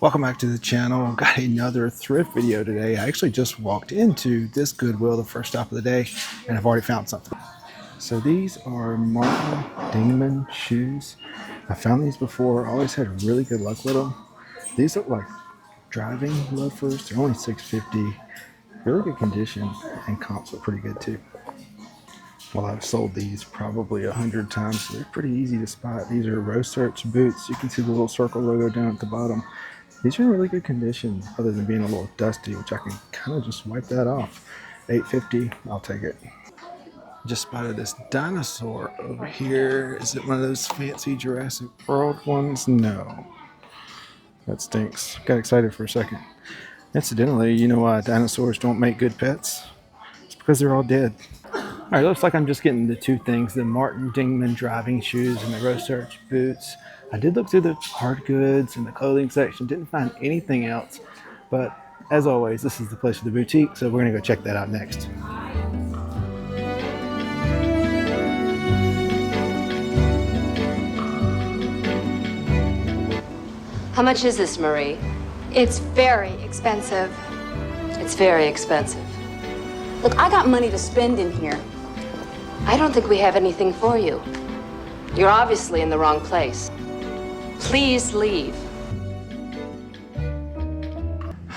Welcome back to the channel. Got another thrift video today. I actually just walked into this Goodwill, the first stop of the day, and I've already found something. So these are Martin Dingman shoes. I found these before. Always had really good luck with them. These look like driving loafers. They're only $6.50. Really good condition, and comps are pretty good too. Well, I've sold these probably 100 times, so they're pretty easy to spot. These are reseller boots. You can see the little circle logo down at the bottom. These are in really good condition, other than being a little dusty, which I can kind of just wipe that off. $8.50, I'll take it. Just spotted this dinosaur over here. Is it one of those fancy Jurassic World ones? No. That stinks. Got excited for a second. Incidentally, you know why dinosaurs don't make good pets? It's because they're all dead. All right, looks like I'm just getting the two things, the Martin Dingman driving shoes and the Rose Search boots. I did look through the hard goods and the clothing section, didn't find anything else. But as always, this is the place for the boutique, so we're gonna go check that out next. How much is this, Marie? It's very expensive. It's very expensive. Look, I got money to spend in here. I don't think we have anything for you. You're obviously in the wrong place. Please leave.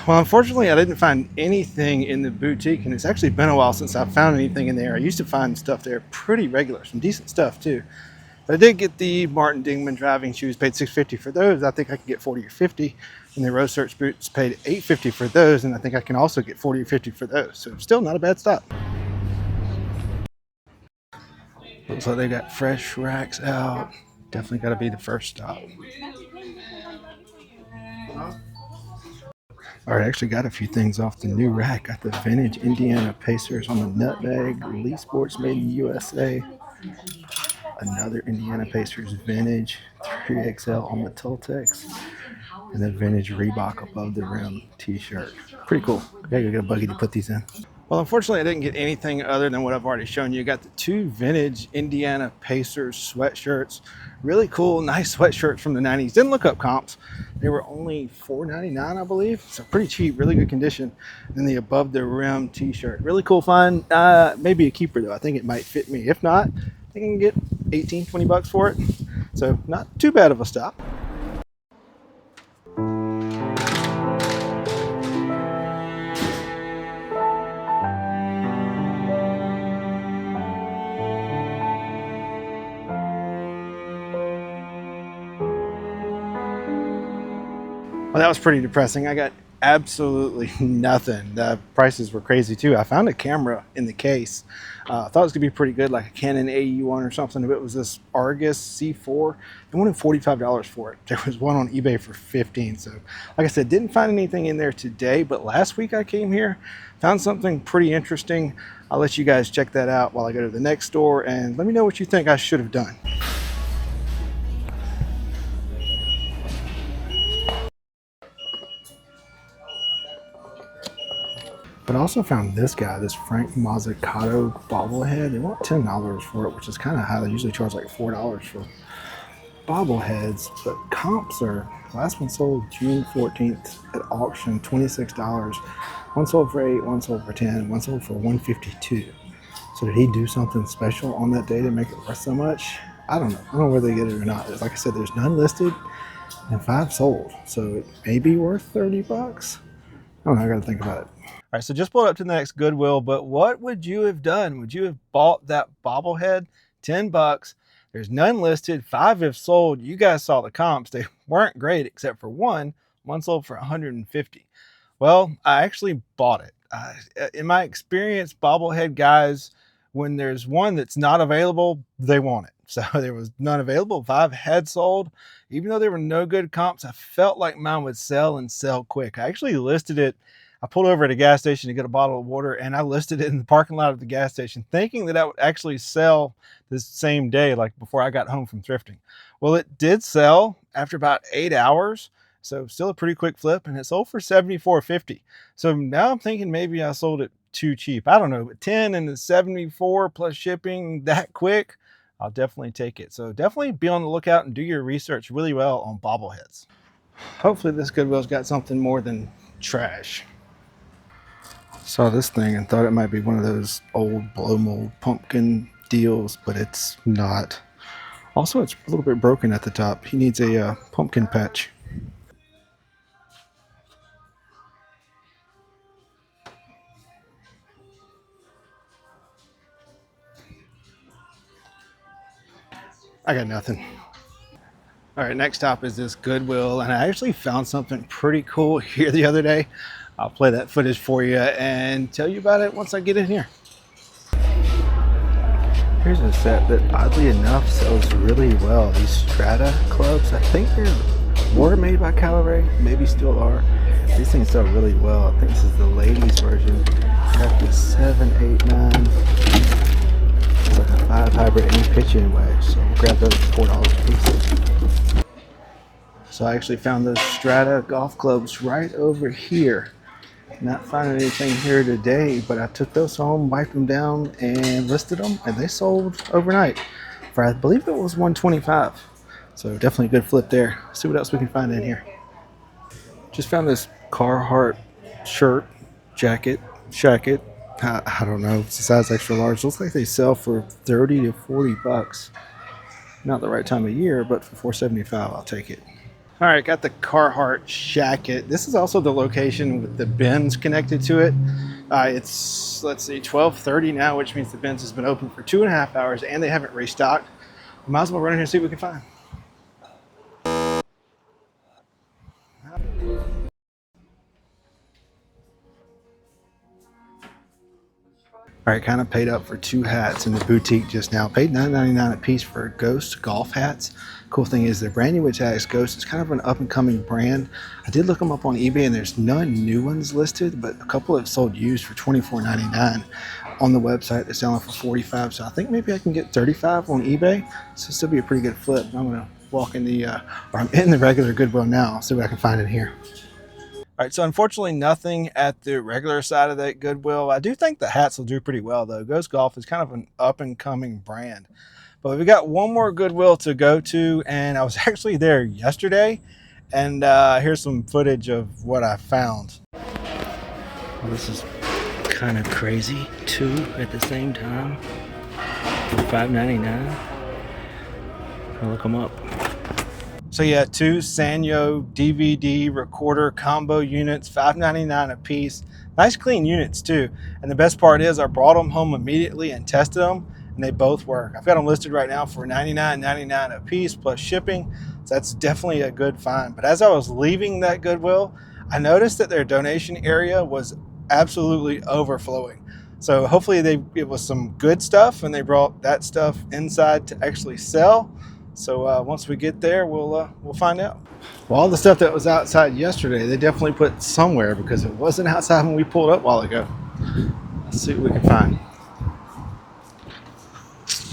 Well, unfortunately, I didn't find anything in the boutique, and it's actually been a while since I've found anything in there. I used to find stuff there pretty regular, some decent stuff too. But I did get the Martin Dingman driving shoes, paid $6.50 for those. I think I could get 40 or 50. And the Rose Search boots paid $8.50 for those, and I think I can also get 40 or 50 for those. So still not a bad stop. Looks like they got fresh racks out. Definitely got to be the first stop. All right, I actually got a few things off the new rack. Got the vintage Indiana Pacers on the nutmeg, Lee Sports made in the USA. Another Indiana Pacers vintage 3XL on the Tultex, and the vintage Reebok above the rim t-shirt. Pretty cool. Gotta go get a buggy to put these in. Well, unfortunately, I didn't get anything other than what I've already shown you. Got the two vintage Indiana Pacers sweatshirts. Really cool, nice sweatshirts from the 90s. Didn't look up comps. They were only $4.99, I believe. So pretty cheap, really good condition. And the above the rim t-shirt. Really cool find. Maybe a keeper though. I think it might fit me. If not, I think I can get 18, 20 bucks for it. So not too bad of a stop. Well, that was pretty depressing. I got absolutely nothing. The prices were crazy too. I found a camera in the case. I thought it was gonna be pretty good, like a Canon AE1 or something. If it was this Argus C4, they wanted $45 for it. There was one on eBay for $15. So like I said, didn't find anything in there today, but last week I came here, found something pretty interesting. I'll let you guys check that out while I go to the next store, and let me know what you think I should have done. But I also found this guy, this Frank Mazzucato bobblehead. They want $10 for it, which is kind of high. They usually charge like $4 for bobbleheads, but comps are, last one sold June 14th at auction, $26. One sold for $8, one sold for $10, one sold for $152. So did he do something special on that day to make it worth so much? I don't know. I don't know whether they get it or not. Like I said, there's none listed and 5 sold. So it may be worth 30 bucks. I don't know, I gotta think about it. All right, so just pulled up to the next Goodwill, but what would you have done? Would you have bought that bobblehead? 10 bucks. There's none listed, 5 have sold. You guys saw the comps. They weren't great except for one. One sold for 150. Well, I actually bought it. In my experience, bobblehead guys, when there's one that's not available, they want it. So there was none available. 5 had sold. Even though there were no good comps, I felt like mine would sell and sell quick. I actually listed it. I pulled over at a gas station to get a bottle of water, and I listed it in the parking lot of the gas station, thinking that I would actually sell this same day, like before I got home from thrifting. Well, it did sell after about 8 hours. So still a pretty quick flip, and it sold for $74.50. So now I'm thinking maybe I sold it too cheap. I don't know, but 10 and the 74 plus shipping that quick, I'll definitely take it. So definitely be on the lookout and do your research really well on bobbleheads. Hopefully this Goodwill's got something more than trash. Saw this thing and thought it might be one of those old blow mold pumpkin deals, but it's not. Also, it's a little bit broken at the top. He needs a pumpkin patch. I got nothing. All right, next stop is this Goodwill, and I actually found something pretty cool here the other day. I'll play that footage for you and tell you about it once I get in here. Here's a set that oddly enough sells really well. These Strata clubs, I think were made by Calibre, maybe still are. These things sell really well. I think this is the ladies version. Got the 7, 8, 9. It's like a 5 hybrid and pitch anyway, so we'll grab those for $4 a piece. So I actually found those Strata golf clubs right over here. Not finding anything here today, but I took those home, wiped them down, and listed them, and they sold overnight for, I believe it was $125. So definitely a good flip there. Let's see what else we can find in here. Just found this Carhartt shirt, jacket, shacket. I don't know, it's a size extra large. Looks like they sell for 30 to 40 bucks. Not the right time of year, but for $4.75, I'll take it. All right, got the Carhartt shacket. This is also the location with the bins connected to it. It's, let's see, 12:30 now, which means the bins has been open for 2.5 hours and they haven't restocked. Might as well run in here and see what we can find. All right, kind of paid up for 2 hats in the boutique just now. Paid $9.99 a piece for Ghost golf hats. Cool thing is they're brand new with tags. Ghost is kind of an up and coming brand. I did look them up on eBay and there's none new ones listed, but a couple have sold used for $24.99. On the website, they're selling for $45. So I think maybe I can get $35 on eBay. So it'll still be a pretty good flip. I'm gonna walk in the, or I'm in the regular Goodwill now. See what I can find in here. All right, so unfortunately nothing at the regular side of that Goodwill. I do think the hats will do pretty well though. Ghost Golf is kind of an up and coming brand. But we got one more Goodwill to go to, and I was actually there yesterday, and here's some footage of what I found. Well, this is kind of crazy. 2 at the same time for $5.99. I'll look them up. So yeah, 2 Sanyo DVD recorder combo units, $5.99 a piece. Nice clean units too. And the best part is I brought them home immediately and tested them, and they both work. I've got them listed right now for $99.99 a piece plus shipping. So that's definitely a good find. But as I was leaving that Goodwill, I noticed that their donation area was absolutely overflowing. So hopefully it was some good stuff and they brought that stuff inside to actually sell. So once we get there, we'll find out. Well, all the stuff that was outside yesterday, they definitely put somewhere because it wasn't outside when we pulled up a while ago. Let's see what we can find.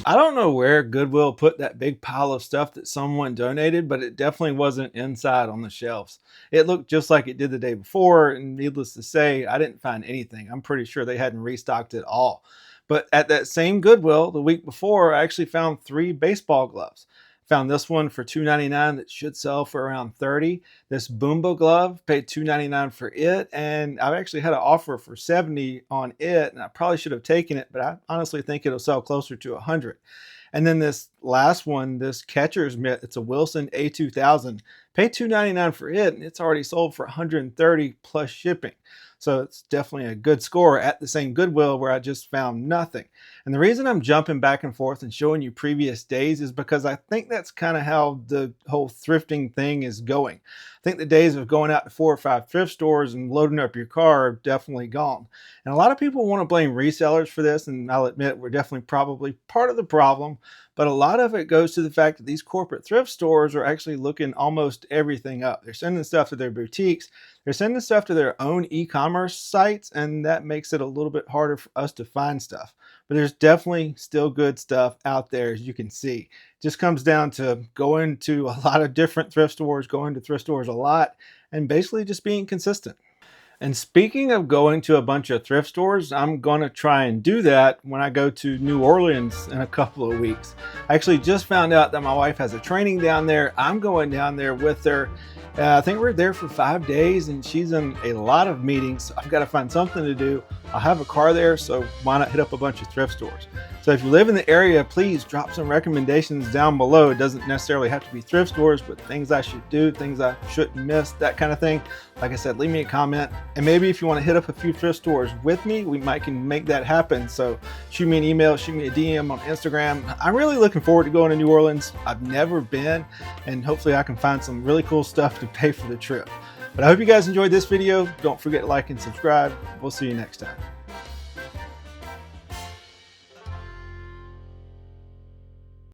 I don't know where Goodwill put that big pile of stuff that someone donated, but it definitely wasn't inside on the shelves. It looked just like it did the day before, and needless to say, I didn't find anything. I'm pretty sure they hadn't restocked it all. But at that same Goodwill the week before, I actually found 3 baseball gloves. Found this one for $2.99 that should sell for around $30. This Boomba glove, paid $2.99 for it, and I've actually had an offer for $70 on it, and I probably should have taken it, but I honestly think it'll sell closer to $100. And then this last one, this catcher's mitt, it's a Wilson A2000. Paid $2.99 for it, and it's already sold for $130 plus shipping. So it's definitely a good score at the same Goodwill where I just found nothing. And the reason I'm jumping back and forth and showing you previous days is because I think that's kind of how the whole thrifting thing is going. I think the days of going out to 4 or 5 thrift stores and loading up your car are definitely gone. And a lot of people want to blame resellers for this, and I'll admit we're definitely probably part of the problem. But a lot of it goes to the fact that these corporate thrift stores are actually looking almost everything up. They're sending stuff to their boutiques. They're sending stuff to their own e-commerce sites, and that makes it a little bit harder for us to find stuff. But there's definitely still good stuff out there, as you can see. It just comes down to going to a lot of different thrift stores, going to thrift stores a lot, and basically just being consistent. And speaking of going to a bunch of thrift stores, I'm going to try and do that when I go to New Orleans in a couple of weeks. I actually just found out that my wife has a training down there. I'm going down there with her. I think we're there for 5 days and she's in a lot of meetings. I've got to find something to do. I'll have a car there, so why not hit up a bunch of thrift stores? So if you live in the area, please drop some recommendations down below. It doesn't necessarily have to be thrift stores, but things I should do, things I shouldn't miss, that kind of thing. Like I said, leave me a comment. And maybe if you want to hit up a few thrift stores with me, we might can make that happen. So shoot me an email, shoot me a DM on Instagram. I'm really looking forward to going to New Orleans. I've never been, and hopefully I can find some really cool stuff to pay for the trip. But I hope you guys enjoyed this video. Don't forget to like and subscribe. We'll see you next time.